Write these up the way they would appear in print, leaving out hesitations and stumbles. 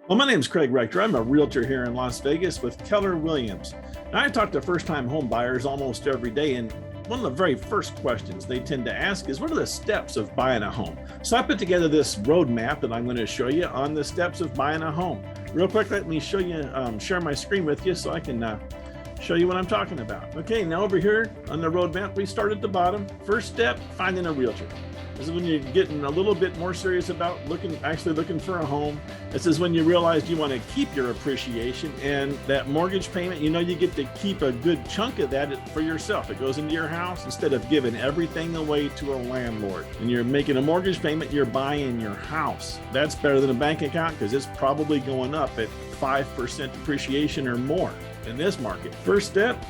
Well, my name is Craig Rector. I'm a realtor here in Las Vegas with Keller Williams. Now, I talk to first-time home buyers almost every day, and one of the very first questions they tend to ask is, what are the steps of buying a home? So I put together this roadmap that I'm going to show you on the steps of buying a home. Real quick, let me show you, share my screen with you so I can show you what I'm talking about. Okay, now over here on the roadmap, we start at the bottom. First step, finding a realtor. This is when you're getting a little bit more serious about actually looking for a home. This is when you realize you want to keep your appreciation and that mortgage payment, you get to keep a good chunk of that for yourself. It goes into your house instead of giving everything away to a landlord. When you're making a mortgage payment, you're buying your house. That's better than a bank account because it's probably going up at 5% appreciation or more in this market. First step,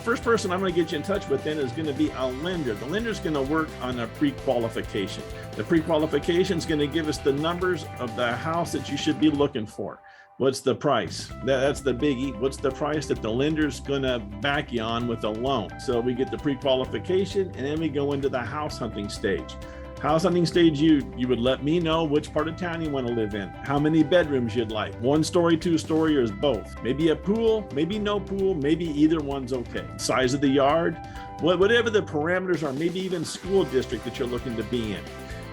first person I'm going to get you in touch with then is going to be a lender. The lender's going to work on a pre-qualification. The pre-qualification is going to give us the numbers of the house that you should be looking for. What's the price? That's the biggie. What's the price that the lender's going to back you on with a loan? So we get the pre-qualification and then we go into the house hunting stage. House hunting stage, you would let me know which part of town you want to live in, how many bedrooms you'd like, 1 story, 2 story, or both. Maybe a pool, maybe no pool, maybe either one's okay. Size of the yard, whatever the parameters are, maybe even school district that you're looking to be in.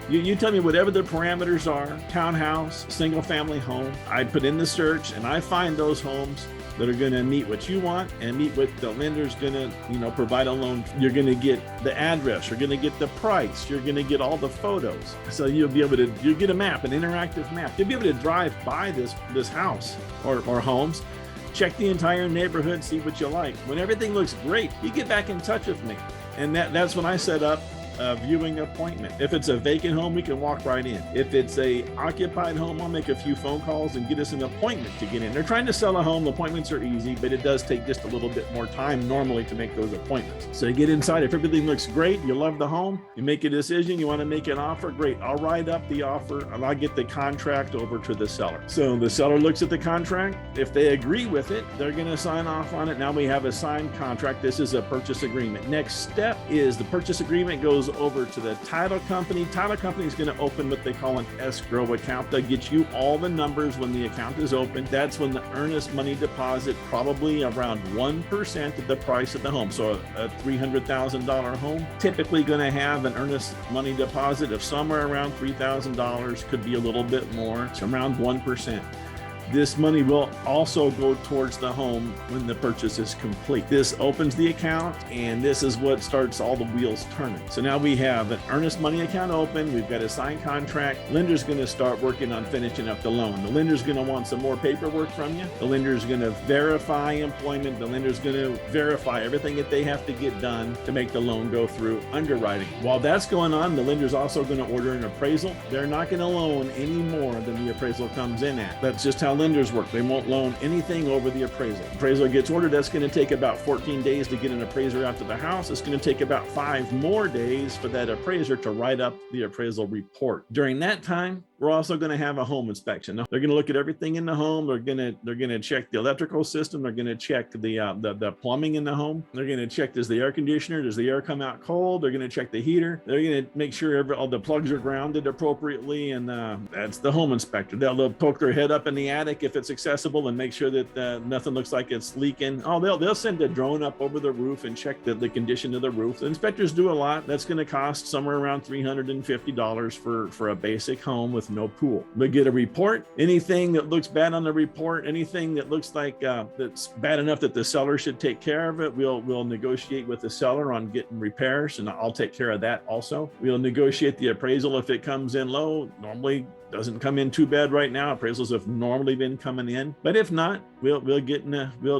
You tell me whatever the parameters are, townhouse, single family home. I put in the search and I find those homes that are going to meet what you want and meet what the lender's going to, provide a loan. You're going to get the address, you're going to get the price, you're going to get all the photos. So you'll get a map, an interactive map. You'll be able to drive by this house or homes, check the entire neighborhood, see what you like. When everything looks great, you get back in touch with me. And that's when I set up a viewing appointment. If it's a vacant home, we can walk right in. If it's a occupied home, I'll make a few phone calls and get us an appointment to get in. They're trying to sell a home. Appointments are easy, but it does take just a little bit more time normally to make those appointments. So you get inside. If everything looks great, you love the home, you make a decision, you want to make an offer, great. I'll write up the offer and I'll get the contract over to the seller. So the seller looks at the contract. If they agree with it, they're going to sign off on it. Now we have a signed contract. This is a purchase agreement. Next step is the purchase agreement goes over to the title company. Title company is going to open what they call an escrow account. They'll get you all the numbers when the account is open. That's when the earnest money deposit, probably around 1% of the price of the home. So a $300,000 home, typically going to have an earnest money deposit of somewhere around $3,000, could be a little bit more. It's around 1%. This money will also go towards the home when the purchase is complete. This opens the account, and this is what starts all the wheels turning. So now we have an earnest money account open. We've got a signed contract. Lender's going to start working on finishing up the loan. The lender's going to want some more paperwork from you. The lender's going to verify employment. The lender's going to verify everything that they have to get done to make the loan go through underwriting. While that's going on, the lender's also going to order an appraisal. They're not going to loan any more than the appraisal comes in at. That's just how lenders work. They won't loan anything over the appraisal. Appraisal gets ordered. That's going to take about 14 days to get an appraiser out to the house. It's going to take about 5 more days for that appraiser to write up the appraisal report. During that time, we're also going to have a home inspection. They're going to look at everything in the home. They're going to check the electrical system. They're going to check the plumbing in the home. They're going to check, does the air conditioner, does the air come out cold? They're going to check the heater. They're going to make sure all the plugs are grounded appropriately. And that's the home inspector. They'll poke their head up in the attic if it's accessible and make sure that nothing looks like it's leaking. Oh, they'll send a drone up over the roof and check the condition of the roof. The inspectors do a lot. That's going to cost somewhere around $350 for a basic home with no pool. We get a report. Anything that looks bad on the report, anything that looks like that's bad enough that the seller should take care of it, we'll negotiate with the seller on getting repairs, and I'll take care of that also. We'll negotiate the appraisal if it comes in low. Normally doesn't come in too bad right now. Appraisals have normally been coming in, but if not, we'll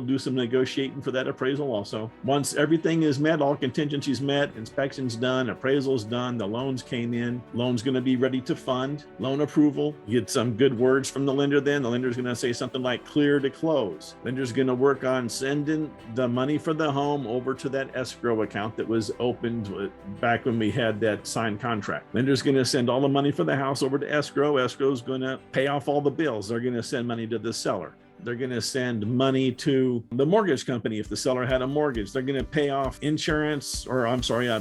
do some negotiating for that appraisal also. Once everything is met, all contingencies met, inspections done, appraisals done, the loans came in, loan's going to be ready to fund, loan approval. You get some good words from the lender. Then the lender's going to say something like clear to close. Lender's going to work on sending the money for the home over to that escrow account that was opened back when we had that signed contract. Lender's going to send all the money for the house over to escrow. Escrow's going to pay off all the bills. They're going to send money to the seller. They're going to send money to the mortgage company if the seller had a mortgage. They're going to pay off insurance, or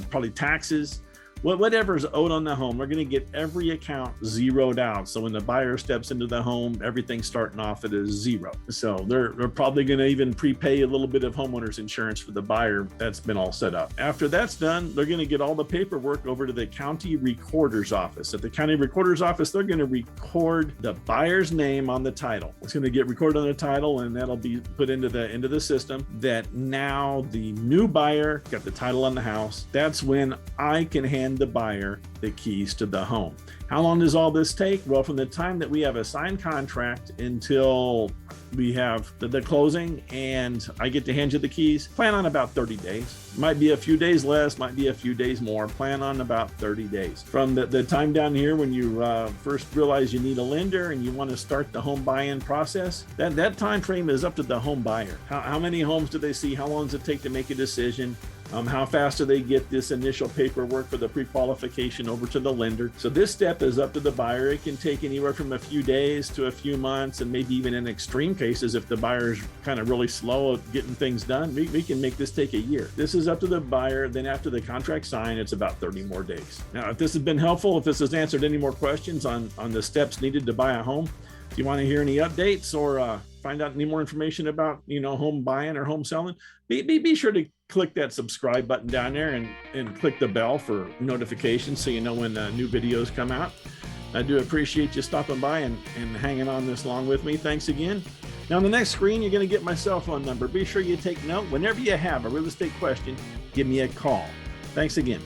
probably taxes. Whatever's owed on the home, we're going to get every account zeroed out. So when the buyer steps into the home, everything's starting off at a zero. So they're probably going to even prepay a little bit of homeowner's insurance for the buyer. That's been all set up. After that's done, they're going to get all the paperwork over to the county recorder's office. At the county recorder's office, they're going to record the buyer's name on the title. It's going to get recorded on the title, and that'll be put into the system that now the new buyer got the title on the house. That's when I can hand the buyer the keys to the home. How long does all this take? Well, from the time that we have a signed contract until we have the closing and I get to hand you the keys, plan on about 30 days. Might be a few days less, might be a few days more. Plan on about 30 days. From the time down here when you first realize you need a lender and you want to start the home buy-in process, that time frame is up to the home buyer. How many homes do they see? How long does it take to make a decision? How fast do they get this initial paperwork for the pre-qualification over to the lender? So this step is up to the buyer. It can take anywhere from a few days to a few months, and maybe even in extreme cases, if the buyer's kind of really slow at getting things done, we can make this take a year. This is up to the buyer. Then after the contract signed, it's about 30 more days. Now, if this has been helpful, if this has answered any more questions on the steps needed to buy a home, if you want to hear any updates or find out any more information about, home buying or home selling, be sure to click that subscribe button down there and click the bell for notifications so you know when new videos come out. I do appreciate you stopping by and hanging on this long with me. Thanks again. Now on the next screen, you're going to get my cell phone number. Be sure you take note. Whenever you have a real estate question, give me a call. Thanks again.